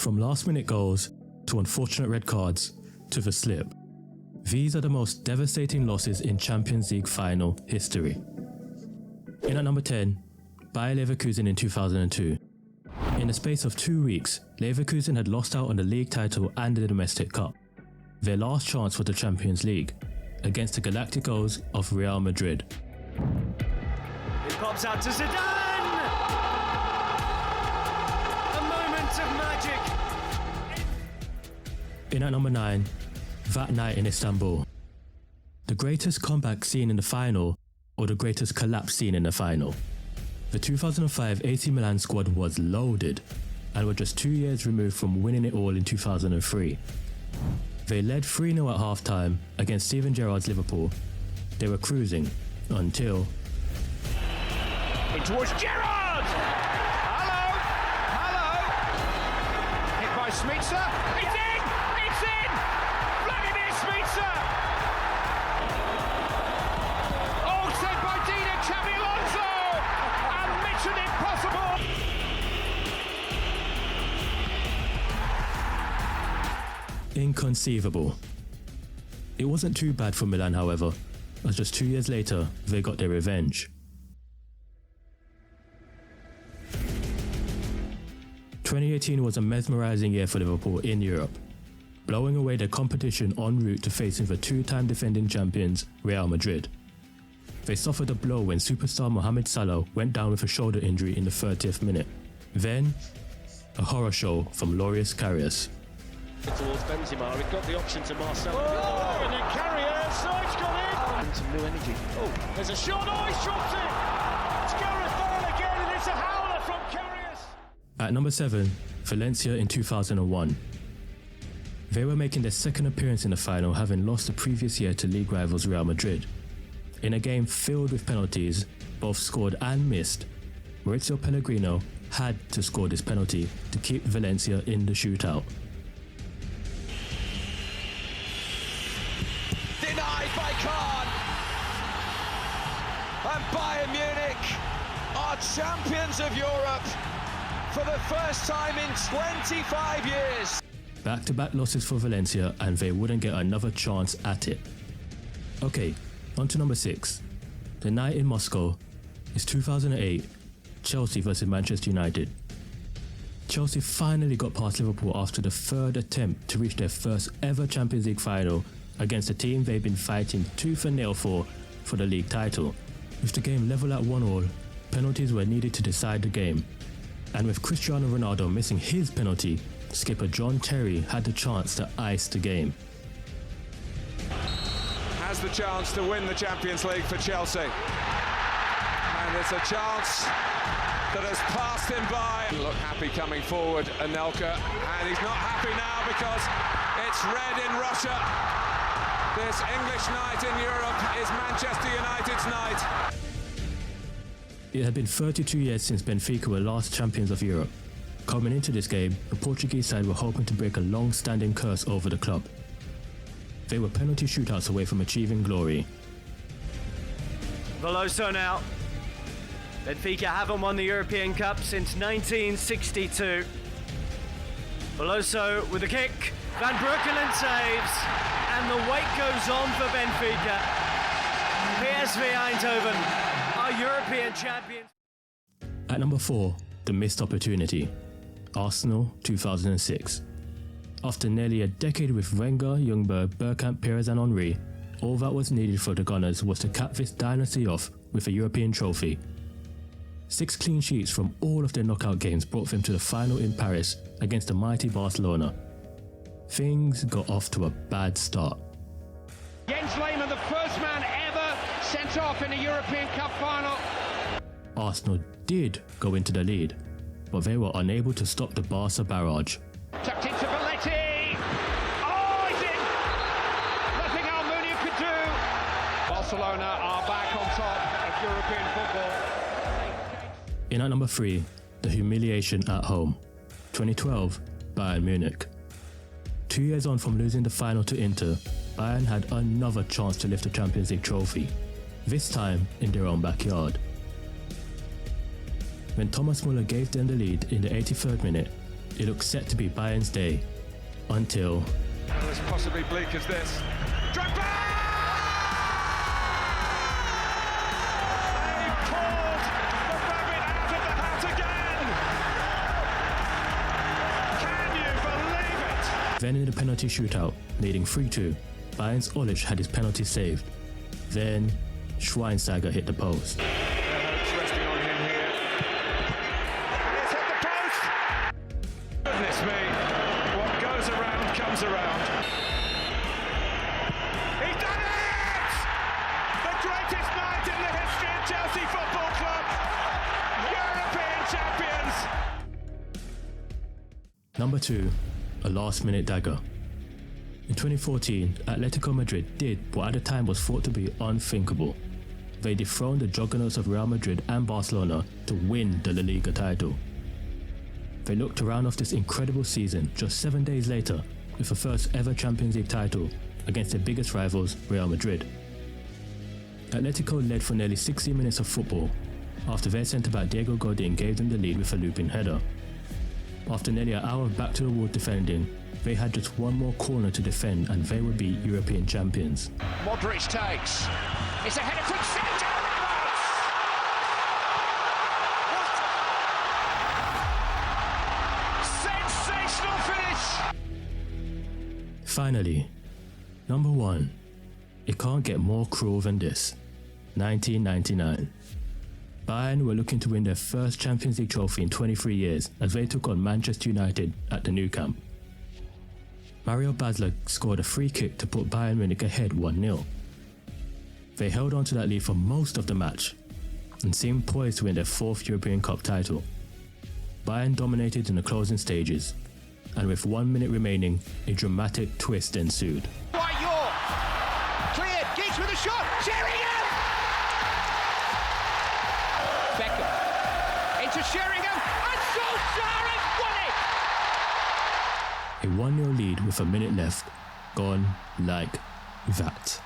From last-minute goals to unfortunate red cards to the slip, these are the most devastating losses in Champions League final history. In at number 10, Bayer Leverkusen in 2002. In the space of 2 weeks, Leverkusen had lost out on the league title and the domestic cup. Their last chance for the Champions League against the Galacticos of Real Madrid. It pops out to Zidane! A moment of magic! In at number 9, that night in Istanbul. The greatest comeback seen in the final, or the greatest collapse seen in the final. The 2005 AC Milan squad was loaded and were just 2 years removed from winning it all in 2003. They led 3-0 at half-time against Steven Gerrard's Liverpool. They were cruising until... In towards Gerrard! Hello! Hit by Smitsa. It's in! It's in! Vladimir Smitsa! Oh, saved by Dina Xabi Alonso! And mission impossible! Inconceivable. It wasn't too bad for Milan, however, as just 2 years later, they got their revenge. 2018 was a mesmerising year for Liverpool in Europe, blowing away their competition en route to facing the two-time defending champions Real Madrid. They suffered a blow when superstar Mohamed Salah went down with a shoulder injury in the 30th minute. Then, a horror show from Loris Karius. Towards Benzema, he got the option to Marcelo. Oh, and then Karius, oh, it's got in! Some new energy. Oh, there's a shot, oh, he's dropped it! It's Gareth Bale again, and it's a howler from Karius! At number 7, Valencia in 2001. They were making their second appearance in the final, having lost the previous year to league rivals Real Madrid. In a game filled with penalties, both scored and missed, Maurizio Pellegrino had to score this penalty to keep Valencia in the shootout. Denied by Kahn. And Bayern Munich are champions of Europe for the first time in 25 years. Back-to-back losses for Valencia, and they wouldn't get another chance at it. Okay, on to number 6. The night in Moscow is 2008, Chelsea versus Manchester United. Chelsea finally got past Liverpool after the third attempt to reach their first ever Champions League final against a team they've been fighting tooth and nail for the league title. With the game level at 1-1, penalties were needed to decide the game. And with Cristiano Ronaldo missing his penalty, skipper John Terry had the chance to ice the game. Has the chance to win the Champions League for Chelsea. And it's a chance that has passed him by. Look happy coming forward, Anelka, and he's not happy now because it's red in Russia. This English night in Europe is Manchester United's night. It had been 32 years since Benfica were last champions of Europe. Coming into this game, the Portuguese side were hoping to break a long-standing curse over the club. They were penalty shootouts away from achieving glory. Veloso now. Benfica haven't won the European Cup since 1962. Veloso with a kick. Van Breukelen saves. And the wait goes on for Benfica. PSV Eindhoven are European champions. At number 4, the missed opportunity. Arsenal 2006. After nearly a decade with Wenger, Ljungberg, Bergkamp, Pires and Henry, all that was needed for the Gunners was to cap this dynasty off with a European trophy. 6 clean sheets from all of their knockout games brought them to the final in Paris against the mighty Barcelona. Things got off to a bad start. Jens Lehmann, the first man ever sent off in a European Cup final. Arsenal did go into the lead, but they were unable to stop the Barca barrage. Tucked into Belletti. Oh, he's in! Nothing Almunia could do. Barcelona are back on top of European football. In at number 3, the humiliation at home. 2012, Bayern Munich. 2 years on from losing the final to Inter, Bayern had another chance to lift the Champions League trophy, this time in their own backyard. When Thomas Müller gave them the lead in the 83rd minute, It looked set to be Bayern's day, until... Well, as possibly bleak as this. Drogba! They've pulled the rabbit out of the hat again! Can you believe it? Then in the penalty shootout, leading 3-2, Bayern's Olic had his penalty saved. Then Schweinsteiger hit the post. It's resting on him here. It's hit the post! Goodness me, what goes around comes around. He's done it! The greatest night in the history of Chelsea Football Club! European champions! Number 2, a last-minute dagger. In 2014, Atletico Madrid did what at the time was thought to be unthinkable. They dethroned the juggernauts of Real Madrid and Barcelona to win the La Liga title. They looked to round off this incredible season just 7 days later with the first ever Champions League title against their biggest rivals, Real Madrid. Atletico led for nearly 60 minutes of football after their centre-back Diego Godin gave them the lead with a looping header. After nearly an hour of back-to-the-wall defending, they had just one more corner to defend and they would be European champions. Modric takes. It's a header from Sergio Ramos! Sensational finish! Finally, number 1. It can't get more cruel than this. 1999. Bayern were looking to win their first Champions League trophy in 23 years as they took on Manchester United at the Nou Camp. Mario Basler scored a free kick to put Bayern Munich ahead 1-0. They held on to that lead for most of the match and seemed poised to win their 4th European Cup title. Bayern dominated in the closing stages, and with 1 minute remaining, a dramatic twist ensued. White York! Cleared, Giggs with a shot, Sheringham! Beckham into Sheringham, and Solskjaer has won it! A 1-0 lead with a minute left, gone like that.